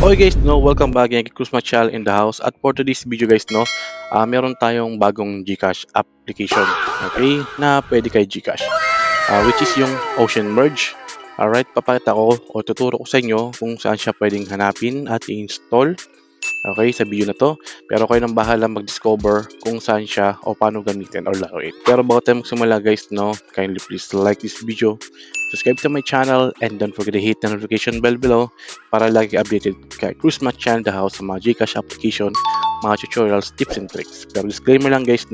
Okay guys, welcome back again kay Cruz Machal in the house. At for today's video guys, meron tayong bagong GCash application, okay, na pwede kay GCash, which is yung Ocean Merge. Alright, papakita ko o tuturo ko sa inyo kung saan siya pwedeng hanapin at i-install, okay, sa video na to. Pero kayo nang bahala mag-discover kung saan siya o paano gamitin or laruin. Pero bago tayo magsimula guys, kindly please like this video, subscribe to my channel, and don't forget to hit the notification bell below para lagi updated kay Cruz Match Channel the house sa mga Gcash application, mga tutorials, tips, and tricks. Pero disclaimer lang guys,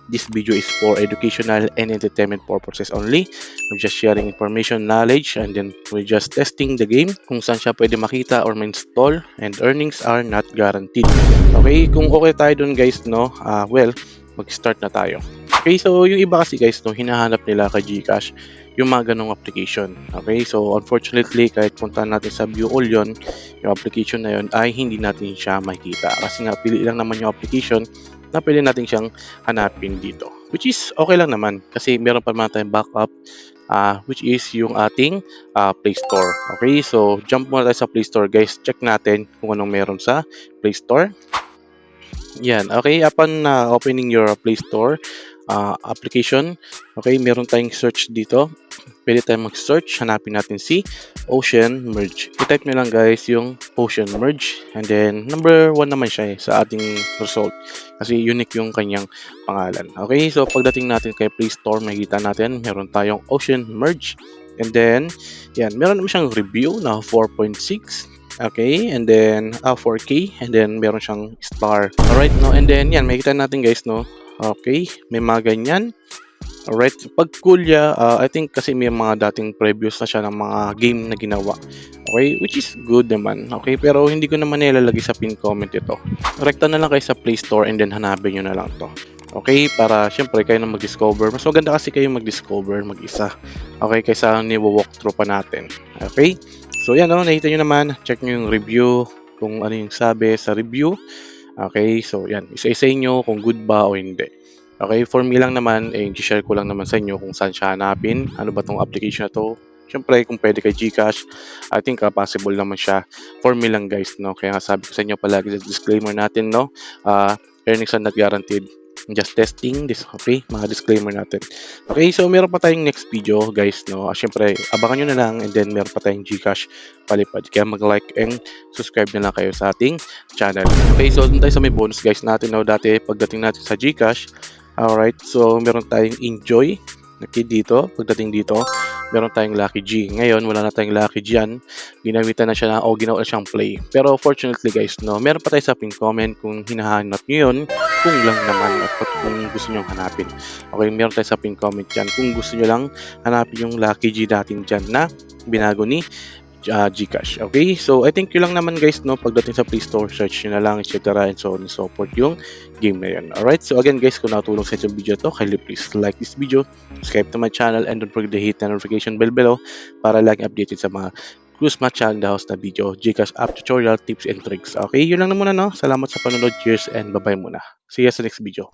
this video is for educational and entertainment purposes only. We're just sharing information, knowledge, and then we're just testing the game kung saan siya pwede makita or ma-install, and earnings are not guaranteed. Okay, kung okay tayo dun guys, mag-start na tayo. Okay, so yung iba kasi guys, hinahanap nila kay Gcash yung mga ganong application. Okay, so unfortunately, kahit puntahan natin sa view all yon, yung application na yon ay hindi natin siya makikita. Kasi nga, pili lang naman yung application na pwede natin siyang hanapin dito. Which is okay lang naman kasi meron pa naman tayong backup, which is yung ating Play Store. Okay, so jump muna tayo sa Play Store guys. Check natin kung anong meron sa Play Store. Yan, okay, upon opening your Play Store application, okay, meron tayong search dito. Pwede tayong mag-search, hanapin natin si Ocean Merge. I-type nyo lang guys yung Ocean Merge, and then number 1 naman siya sa ating result kasi unique yung kanyang pangalan. Okay, so pagdating natin kay Play Store, makikita natin meron tayong Ocean Merge, and then yan, meron naman siyang review na 4.6. Okay, and then 4K, and then meron siyang star. Alright, and then yan, makikita natin guys, okay, may mga ganyan. Alright, so pag Kuya, I think kasi may mga dating previews na siya ng mga game na ginawa. Okay, which is good naman. Okay, pero hindi ko naman nilalagay sa pin comment ito. Rekta na lang kayo sa Play Store and then hanapin nyo na lang to. Okay, para syempre kayo na mag-discover. Mas maganda kasi kayo mag-discover mag-isa. Okay, kaysa ni-walkthrough pa natin. Okay, so yan, nakita nyo naman. Check nyo yung review, kung ano yung sabi sa review. Okay, so yan, isa-isa nyo kung good ba o hindi. Okay, for me lang naman, i-share ko lang naman sa inyo kung saan siya hanapin. Ano ba tong application na to? Siyempre, kung pwede kay Gcash, I think possible naman siya. For me lang guys, Kaya nga sabi ko sa inyo palagi sa disclaimer natin, earnings are not guaranteed. Just testing this, okay? Mga disclaimer natin. Okay, so meron pa tayong next video, guys, Siyempre, abangan nyo na lang, and then meron pa tayong Gcash palipad. Kaya mag-like and subscribe na lang kayo sa ating channel. Okay, so dun tayo sa may bonus, guys, natin, Dati, pagdating natin sa Gcash, alright, so meron tayong Enjoy. Okay, dito, pagdating dito, meron tayong Lucky G. Ngayon, wala na tayong Lucky G yan. Ginamitan na siya ginawa na siyang play. Pero fortunately guys, meron pa tayo sa pin comment kung hinahanap nyo yun, kung lang naman at kung gusto nyo hanapin. Okay, meron tayo sa pin comment dyan. Kung gusto nyo lang hanapin yung Lucky G natin dyan na binago ni Gcash. Okay, so I think yun lang naman guys, pagdating sa Play Store, search nyo na lang, etc. and so on and so forth yung game na yun. Alright, so again guys, kung nakatulong sa itong video to, kindly please like this video, subscribe to my channel, and don't forget to hit the notification bell below para lagi updated sa mga Cruz Match Channel the house na video, Gcash app tutorial, tips and tricks. Okay, yun lang na muna, Salamat sa panonood, cheers, and bye-bye muna. See you sa next video.